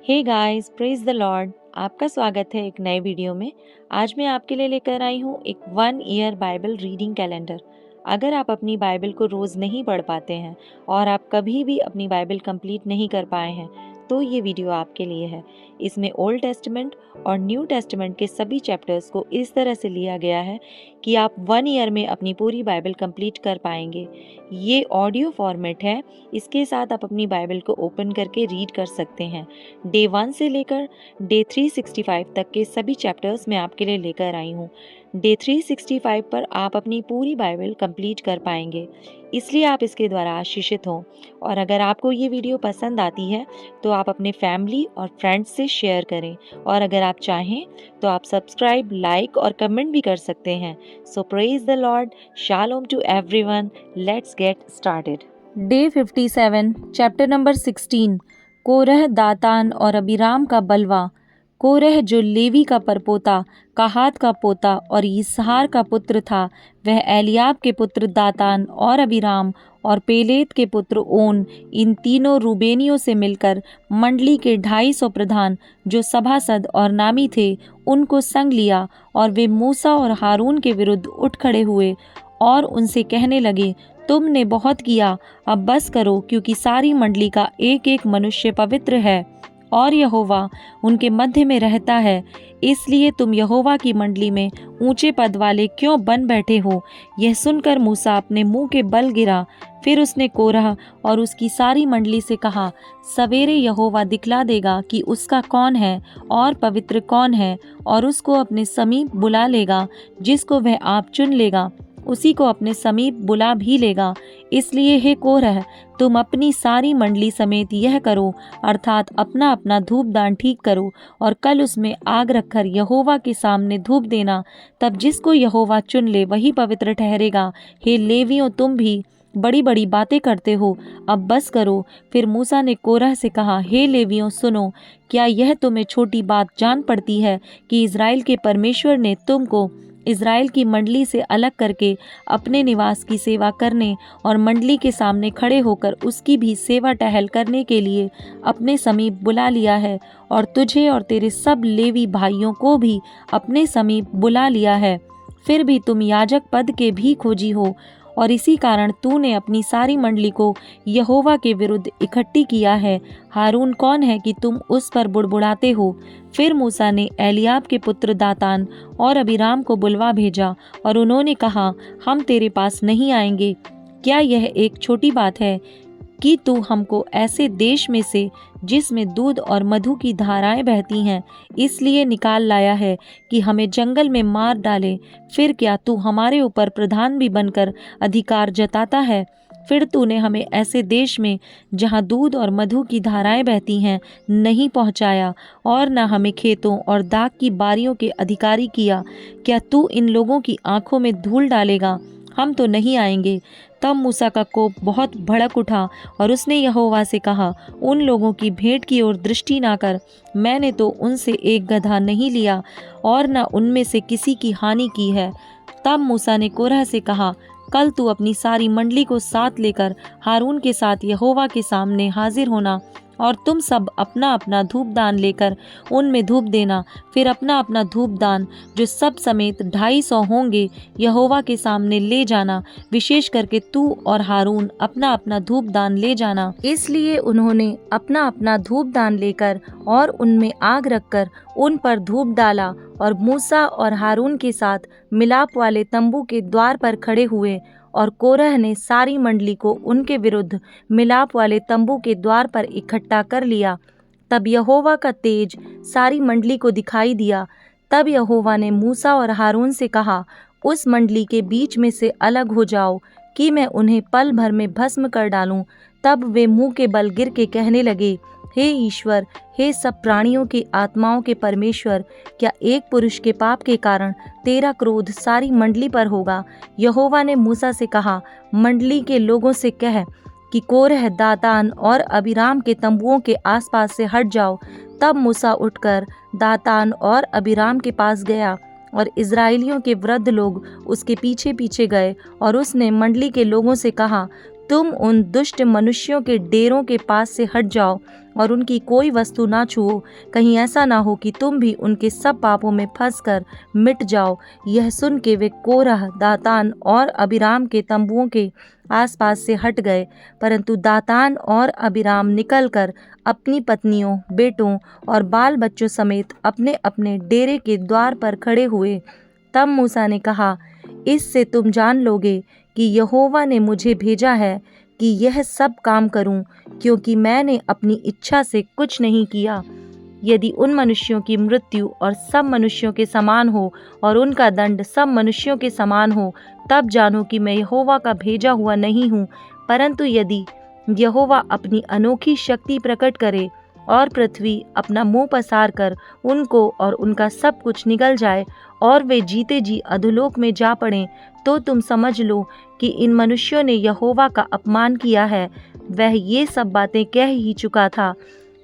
Hey guys, praise the Lord. आपका स्वागत है एक नए वीडियो में। आज मैं आपके लिए लेकर आई हूँ एक 1 ईयर बाइबल रीडिंग कैलेंडर। अगर आप अपनी बाइबल को रोज़ नहीं पढ़ पाते हैं और आप कभी भी अपनी बाइबल कंप्लीट नहीं कर पाए हैं तो ये वीडियो आपके लिए है। इसमें ओल्ड टेस्टमेंट और न्यू टेस्टमेंट के सभी चैप्टर्स को इस तरह से लिया गया है कि आप 1 ईयर में अपनी पूरी बाइबल कंप्लीट कर पाएंगे। ये ऑडियो फॉर्मेट है, इसके साथ आप अपनी बाइबल को ओपन करके रीड कर सकते हैं। डे 1 से लेकर डे 365 तक के सभी चैप्टर्स मैं आपके लिए लेकर आई हूँ। डे 365 पर आप अपनी पूरी बाइबल कंप्लीट कर पाएंगे, इसलिए आप इसके द्वारा आशीषित हों। और अगर आपको ये वीडियो पसंद आती है तो आप अपने फैमिली और फ्रेंड्स से शेयर करें, और अगर आप चाहें तो आप सब्सक्राइब, लाइक और कमेंट भी कर सकते हैं। So praise the lord, shalom to everyone. Let's get started. Day 57, chapter number 16। Korah, Dathan और अबीराम का बलवा। कोरह जो लेवी का परपोता, कहात का पोता और यिसहार का पुत्र था, वह एलियाब के पुत्र दातान और अबीराम और पेलेत के पुत्र ओन, इन तीनों रूबेनियों से मिलकर मंडली के 250 प्रधान जो सभासद और नामी थे, उनको संग लिया। और वे मूसा और हारून के विरुद्ध उठ खड़े हुए और उनसे कहने लगे, तुमने बहुत किया, अब बस करो, क्योंकि सारी मंडली का एक एक मनुष्य पवित्र है और यहोवा उनके मध्य में रहता है। इसलिए तुम यहोवा की मंडली में ऊंचे पद वाले क्यों बन बैठे हो? यह सुनकर मूसा अपने मुंह के बल गिरा। फिर उसने कोरह और उसकी सारी मंडली से कहा, सवेरे यहोवा दिखला देगा कि उसका कौन है और पवित्र कौन है, और उसको अपने समीप बुला लेगा। जिसको वह आप चुन लेगा उसी को अपने समीप बुला भी लेगा। इसलिए हे कोरह, तुम अपनी सारी मंडली समेत यह करो, अर्थात अपना अपना धूप दान ठीक करो, और कल उसमें आग रखकर यहोवा के सामने धूप देना। तब जिसको यहोवा चुन ले वही पवित्र ठहरेगा। हे लेवियों, तुम भी बड़ी बड़ी बातें करते हो, अब बस करो। फिर मूसा ने कोरह से कहा, हे लेवियों सुनो, क्या यह तुम्हें छोटी बात जान पड़ती है कि इज़राइल के परमेश्वर ने तुमको इज़राइल की मंडली से अलग करके अपने निवास की सेवा करने और मंडली के सामने खड़े होकर उसकी भी सेवा टहल करने के लिए अपने समीप बुला लिया है, और तुझे और तेरे सब लेवी भाइयों को भी अपने समीप बुला लिया है। फिर भी तुम याजक पद के भी खोजी हो, और इसी कारण तूने अपनी सारी मंडली को यहोवा के विरुद्ध इकट्ठी किया है। हारून कौन है कि तुम उस पर बुड़बुड़ाते हो? फिर मूसा ने एलियाब के पुत्र दातान और अबीराम को बुलवा भेजा, और उन्होंने कहा, हम तेरे पास नहीं आएंगे। क्या यह एक छोटी बात है कि तू हमको ऐसे देश में से जिसमें दूध और मधु की धाराएं बहती हैं, इसलिए निकाल लाया है कि हमें जंगल में मार डाले? फिर क्या तू हमारे ऊपर प्रधान भी बनकर अधिकार जताता है? फिर तूने हमें ऐसे देश में जहाँ दूध और मधु की धाराएं बहती हैं नहीं पहुँचाया, और न हमें खेतों और दाख की बारियों के अधिकारी किया। क्या तू इन लोगों की आंखों में धूल डालेगा? हम तो नहीं आएंगे। तब मूसा का कोप बहुत भड़क उठा, और उसने यहोवा से कहा, उन लोगों की भेंट की ओर दृष्टि ना कर। मैंने तो उनसे एक गदहा नहीं लिया और न उनमें से किसी की हानि की है। तब मूसा ने कोरह से कहा, कल तू अपनी सारी मंडली को साथ लेकर हारून के साथ यहोवा के सामने हाजिर होना, और तुम सब अपना अपना धूप दान लेकर उनमें धूप देना। फिर अपना अपना धूप दान, जो सब समेत 250 होंगे, यहोवा के सामने ले जाना। विशेष करके तू और हारून अपना अपना धूप दान ले जाना। इसलिए उन्होंने अपना अपना धूप दान लेकर और उनमें आग रखकर उन पर धूप डाला, और मूसा और हारून के साथ मिलाप वाले तंबू के द्वार पर खड़े हुए। और कोरह ने सारी मंडली को उनके विरुद्ध मिलाप वाले तंबू के द्वार पर इकट्ठा कर लिया। तब यहोवा का तेज सारी मंडली को दिखाई दिया। तब यहोवा ने मूसा और हारून से कहा, उस मंडली के बीच में से अलग हो जाओ कि मैं उन्हें पल भर में भस्म कर डालूं। तब वे मुंह के बल गिर के कहने लगे, हे ईश्वर, हे सब प्राणियों की आत्माओं के परमेश्वर, क्या एक पुरुष के पाप के कारण तेरा क्रोध सारी मंडली पर होगा? यहोवा ने मूसा से कहा, मंडली के लोगों से कह कि कोरह, दातान और अबीराम के तंबुओं के आसपास से हट जाओ। तब मूसा उठकर दातान और अबीराम के पास गया, और इज़राइलियों के वृद्ध लोग उसके पीछे पीछे गए। और उसने मंडली के लोगों से कहा, तुम उन दुष्ट मनुष्यों के डेरों के पास से हट जाओ और उनकी कोई वस्तु ना छुओ, कहीं ऐसा ना हो कि तुम भी उनके सब पापों में फंसकर मिट जाओ। यह सुन के वे कोरह, दातान और अबीराम के तंबुओं के आसपास से हट गए, परंतु दातान और अबीराम निकलकर अपनी पत्नियों, बेटों और बाल बच्चों समेत अपने अपने डेरे के द्वार पर खड़े हुए। तब मूसा ने कहा, इससे तुम जान लोगे कि यहोवा ने मुझे भेजा है कि यह सब काम करूं, क्योंकि मैंने अपनी इच्छा से कुछ नहीं किया। यदि उन मनुष्यों की मृत्यु और सब मनुष्यों के समान हो और उनका दंड सब मनुष्यों के समान हो, तब जानो कि मैं यहोवा का भेजा हुआ नहीं हूँ। परंतु यदि यहोवा अपनी अनोखी शक्ति प्रकट करे और पृथ्वी अपना मुंह पसार कर उनको और उनका सब कुछ निगल जाए और वे जीते जी अधोलोक में जा पड़ें, तो तुम समझ लो कि इन मनुष्यों ने यहोवा का अपमान किया है। वह ये सब बातें कह ही चुका था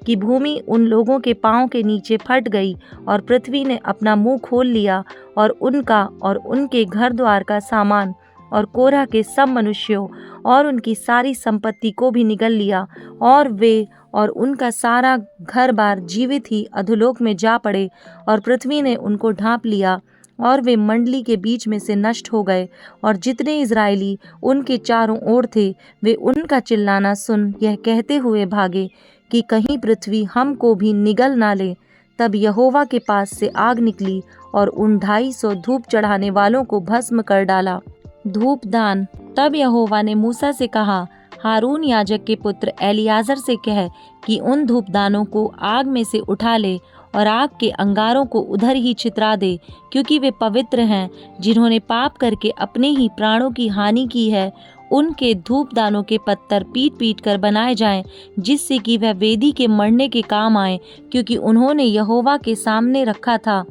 कि भूमि उन लोगों के पांव के नीचे फट गई और पृथ्वी ने अपना मुंह खोल लिया और उनका और उनके घर द्वार का सामान और कोरह के सब मनुष्यों और उनकी सारी संपत्ति को भी निगल लिया, और वे और उनका सारा घर बार जीवित ही अधोलोक में जा पड़े, और पृथ्वी ने उनको ढांप लिया और वे मंडली के बीच में से नष्ट हो गए। और जितने इजराइली उनके चारों ओर थे, वे उनका चिल्लाना सुन यह कहते हुए भागे कि कहीं पृथ्वी हमको भी निगल ना ले। तब यहोवा के पास से आग निकली और उन 250 धूप चढ़ाने वालों को भस्म कर डाला। धूपदान। तब यहोवा ने मूसा से कहा, हारून याजक के पुत्र एलियाजर से कह कि उन धूपदानों को आग में से उठा ले और आग के अंगारों को उधर ही छितरा दे, क्योंकि वे पवित्र हैं। जिन्होंने पाप करके अपने ही प्राणों की हानि की है, उनके धूपदानों के पत्थर पीट पीट कर बनाए जाएं, जिससे कि वह वेदी के मढ़ने के काम आए, क्योंकि उन्होंने यहोवा के सामने रखा था।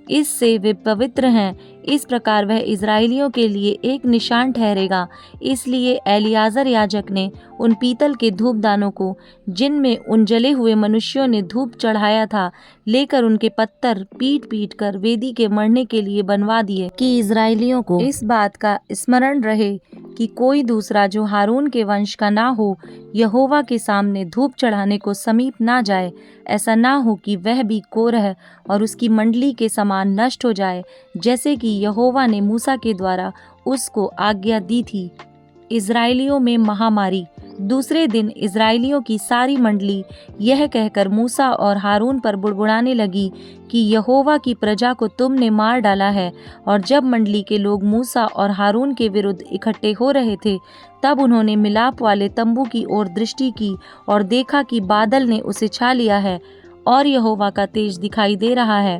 इससे वे पवित्र हैं। इस प्रकार वह इजराइलियों के लिए एक निशान ठहरेगा। इसलिए एलियाजर याजक ने उन पीतल के धूपदानों को, जिनमें उन जले हुए मनुष्यों ने धूप चढ़ाया था, लेकर उनके पत्थर पीट पीट कर वेदी के मढ़ने के लिए बनवा दिए, कि इजराइलियों को इस बात का स्मरण रहे कि कोई दूसरा जो हारून के वंश का ना हो, यहोवा के सामने धूप चढ़ाने को समीप ना जाए। ऐसा ना हो कि वह भी कोरह और उसकी मंडली के समान नष्ट हो जाए, जैसे कि यहोवा ने मूसा के द्वारा उसको आज्ञा दी थी। इजराइलियों में महामारी। दूसरे दिन इजराइलियों की सारी मंडली यह कहकर मूसा और हारून पर बुड़बुड़ाने लगी कि यहोवा की प्रजा को तुमने मार डाला है। और जब मंडली के लोग मूसा और हारून के विरुद्ध इकट्ठे हो रहे थे, तब उन्होंने मिलाप वाले तंबू की ओर दृष्टि की और देखा कि बादल ने उसे छा लिया है और यहोवा का तेज दिखाई दे रहा है।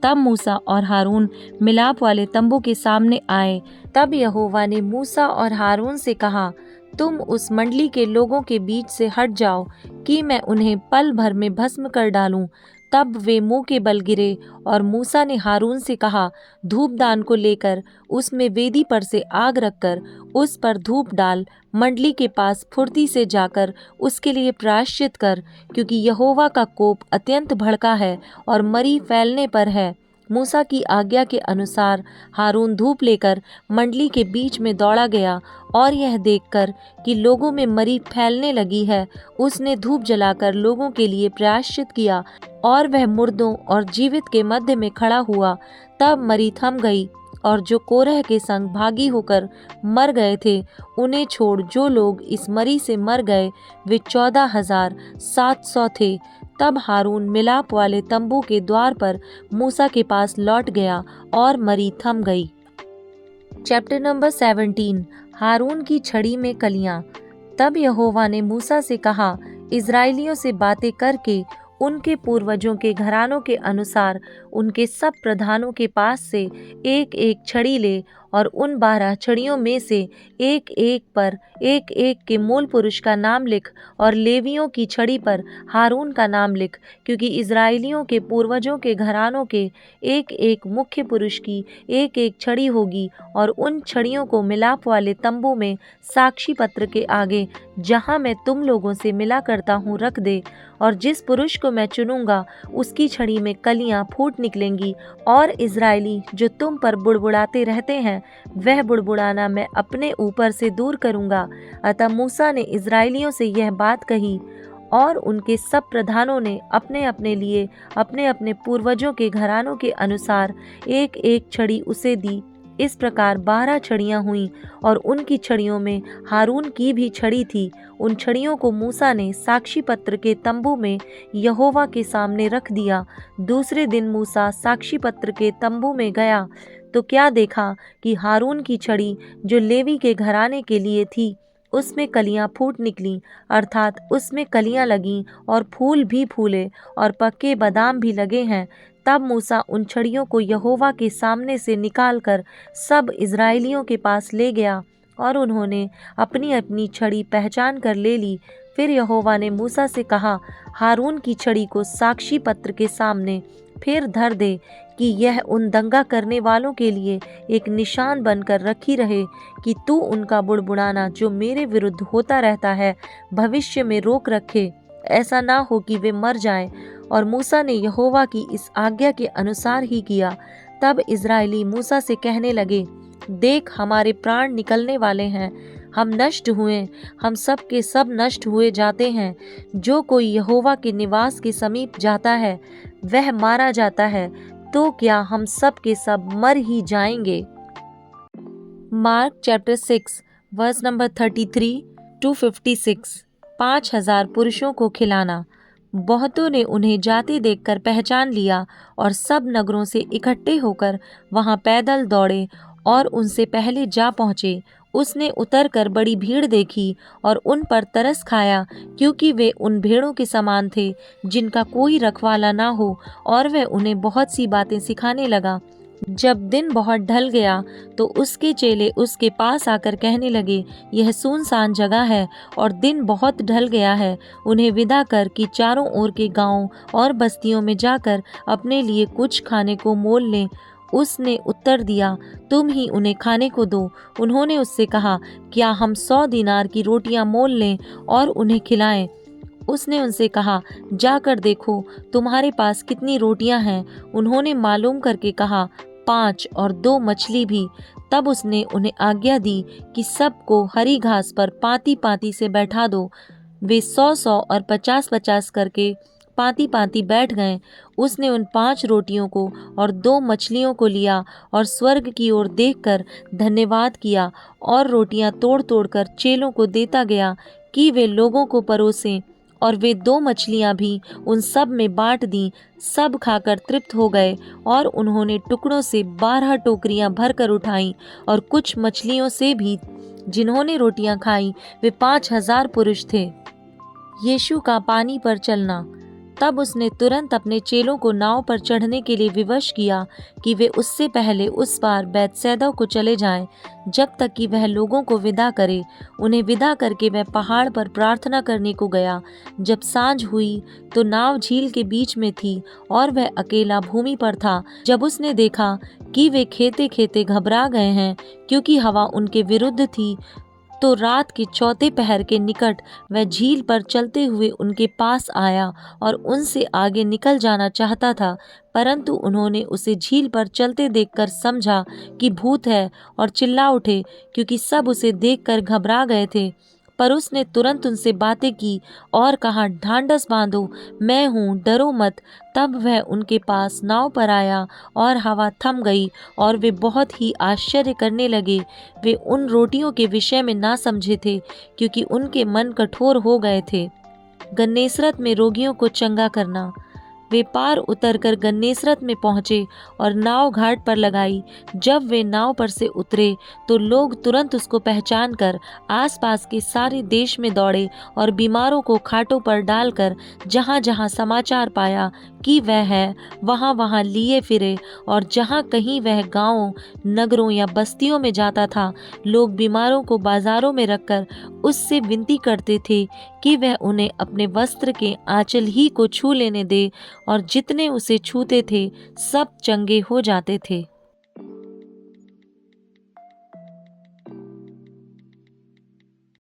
तब मूसा और हारून मिलाप वाले तंबू के सामने आए। तब यहोवा ने मूसा और हारून से कहा, तुम उस मंडली के लोगों के बीच से हट जाओ कि मैं उन्हें पल भर में भस्म कर डालूं। तब वे मुंह के बल गिरे और मूसा ने हारून से कहा, धूपदान को लेकर उसमें वेदी पर से आग रखकर उस पर धूप डाल, मंडली के पास फुर्ती से जाकर उसके लिए प्रायश्चित कर, क्योंकि यहोवा का कोप अत्यंत भड़का है और मरी फैलने पर है। मूसा की आज्ञा के अनुसार हारून धूप लेकर मंडली के बीच में दौड़ा गया, और यह देखकर कि लोगों में मरी फैलने लगी है, उसने धूप जलाकर लोगों के लिए प्रायश्चित किया, और वह मुर्दों और जीवित के मध्य में खड़ा हुआ। तब मरी थम गई, और जो कोरह के संग भागी होकर मर गए थे, उन्हें छोड़ जो लोग इस मरी से मर गए, वे 14,700 थे। तब हारून मिलाप वाले तंबू के द्वार पर मूसा के पास लौट गया और मरी थम गई। Chapter number 17। हारून की छड़ी में कलियां। तब यहोवा ने मूसा से कहा, इजराइलियों से बातें करके उनके पूर्वजों के घरानों के अनुसार उनके सब प्रधानों के पास से एक एक छड़ी ले, और उन 12 छड़ियों में से एक एक पर एक एक के मूल पुरुष का नाम लिख, और लेवियों की छड़ी पर हारून का नाम लिख, क्योंकि इजराइलियों के पूर्वजों के घरानों के एक एक मुख्य पुरुष की एक एक छड़ी होगी। और उन छड़ियों को मिलाप वाले तंबू में साक्षी पत्र के आगे, जहाँ मैं तुम लोगों से मिला करता हूँ, रख दे। और जिस पुरुष को मैं चुनूंगा, उसकी छड़ी में कलियां फूट निकलेंगी, और इजराइली जो तुम पर बुड़बुड़ाते रहते हैं, वह बुड़बुड़ाना मैं अपने ऊपर से दूर करूँगा। अतः मूसा ने इस्राएलियों से यह बात कही और उनके सब प्रधानों ने अपने अपने लिए अपने अपने पूर्वजों के घरानों के अनुसार एक एक छड़ी उसे दी। इस प्रकार 12 छड़ियां हुईं और उनकी छड़ियों में हारून की भी छड़ी थी। उन छड़ियों को मूसा ने साक्षी पत्र के तंबू में यहोवा के सामने रख दिया। दूसरे दिन मूसा साक्षी पत्र के तंबू में गया तो क्या देखा कि हारून की छड़ी जो लेवी के घराने के लिए थी उसमें कलियां फूट निकलीं, अर्थात उसमें कलियां लगीं और फूल भी फूले और पक्के बादाम भी लगे हैं। तब मूसा उन छड़ियों को यहोवा के सामने से निकालकर सब इस्राएलियों के पास ले गया और उन्होंने अपनी अपनी छड़ी पहचान कर ले ली। फिर यहोवा ने मूसा से कहा, हारून की छड़ी को साक्षी पत्र के सामने फिर धर दे कि यह उन दंगा करने वालों के लिए एक निशान बनकर रखी रहे कि तू उनका बुड़बुड़ाना जो मेरे विरुद्ध होता रहता है भविष्य में रोक रखे, ऐसा ना हो कि वे मर जाएं। और मूसा ने यहोवा की इस आज्ञा के अनुसार ही किया। तब इस्राएली मूसा से कहने लगे, देख हमारे प्राण निकलने वाले हैं, हम नष्ट हुए, हम सब के सब नष्ट हुए जाते हैं। जो कोई यहोवा के निवास के समीप जाता है वह मारा जाता है, तो क्या हम सब के सब मर ही जाएंगे। Mark chapter 6 verse number 33 to 56। 5000 पुरुषों को खिलाना। बहुतों ने उन्हें जाते देखकर पहचान लिया और सब नगरों से इकट्ठे होकर वहां पैदल दौड़े और उनसे पहले जा पहुँचे। उसने उतरकर बड़ी भीड़ देखी और उन पर तरस खाया, क्योंकि वे उन भेड़ों के समान थे जिनका कोई रखवाला ना हो, और वह उन्हें बहुत सी बातें सिखाने लगा। जब दिन बहुत ढल गया तो उसके चेले उसके पास आकर कहने लगे, यह सुनसान जगह है और दिन बहुत ढल गया है, उन्हें विदा कर कि चारों ओर के गांवों और बस्तियों में जाकर अपने लिए कुछ खाने को मोल लें। उसने उत्तर दिया, तुम ही उन्हें खाने को दो। उन्होंने उससे कहा, क्या हम 100 दीनार की रोटियां मोल लें और उन्हें खिलाएं? उसने उनसे कहा, जाकर देखो तुम्हारे पास कितनी रोटियां हैं। उन्होंने मालूम करके कहा, 5 और 2 मछली भी। तब उसने उन्हें आज्ञा दी कि सबको हरी घास पर पाती पाती से बैठा दो। वे 100-100 और 50-50 करके पाती पाती बैठ गए। उसने उन 5 रोटियों को और 2 मछलियों को लिया और स्वर्ग की ओर देखकर धन्यवाद किया और रोटियां तोड़ तोड़ कर चेलों को देता गया कि वे लोगों को परोसें, और वे 2 मछलियां भी उन सब में बांट दी। सब खाकर तृप्त हो गए और उन्होंने टुकड़ों से 12 टोकरियां भरकर उठाईं, और कुछ मछलियों से भी। जिन्होंने रोटियां खाई वे 5000 पुरुष थे। यीशु का पानी पर चलना। तब उसने तुरंत अपने चेलों को नाव पर चढ़ने के लिए विवश किया कि वे उससे पहले उस पार बैतसैदा को चले जाएं, जब तक कि वह लोगों को विदा करे। उन्हें विदा करके वह पहाड़ पर प्रार्थना करने को गया। जब सांझ हुई तो नाव झील के बीच में थी और वह अकेला भूमि पर था। जब उसने देखा कि वे खेते खेते घबरा गए हैं, क्योंकि हवा उनके विरुद्ध थी, तो रात के 4 पहर के निकट वह झील पर चलते हुए उनके पास आया और उनसे आगे निकल जाना चाहता था, परंतु उन्होंने उसे झील पर चलते देखकर समझा कि भूत है और चिल्ला उठे, क्योंकि सब उसे देखकर घबरा गए थे। पर उसने तुरंत उनसे बातें की और कहा, ढांढस बांधो, मैं हूँ, डरो मत। तब वह उनके पास नाव पर आया और हवा थम गई और वे बहुत ही आश्चर्य करने लगे। वे उन रोटियों के विषय में ना समझे थे, क्योंकि उनके मन कठोर हो गए थे। गन्नेसरत में रोगियों को चंगा करना। वे पार उतरकर गन्नेसरत में पहुंचे और नाव घाट पर लगाई। जब वे नाव पर से उतरे तो लोग तुरंत उसको पहचान कर आसपास के सारे देश में दौड़े और बीमारों को खाटों पर डालकर जहाँ जहाँ समाचार पाया कि वह है, वहाँ वहाँ लिए फिरे। और जहाँ कहीं वह गांवों, नगरों या बस्तियों में जाता था, लोग बीमारों को बाजारों में रखकर उससे विनती करते थे कि वह उन्हें अपने वस्त्र के आंचल ही को छू लेने दे, और जितने उसे छूते थे सब चंगे हो जाते थे।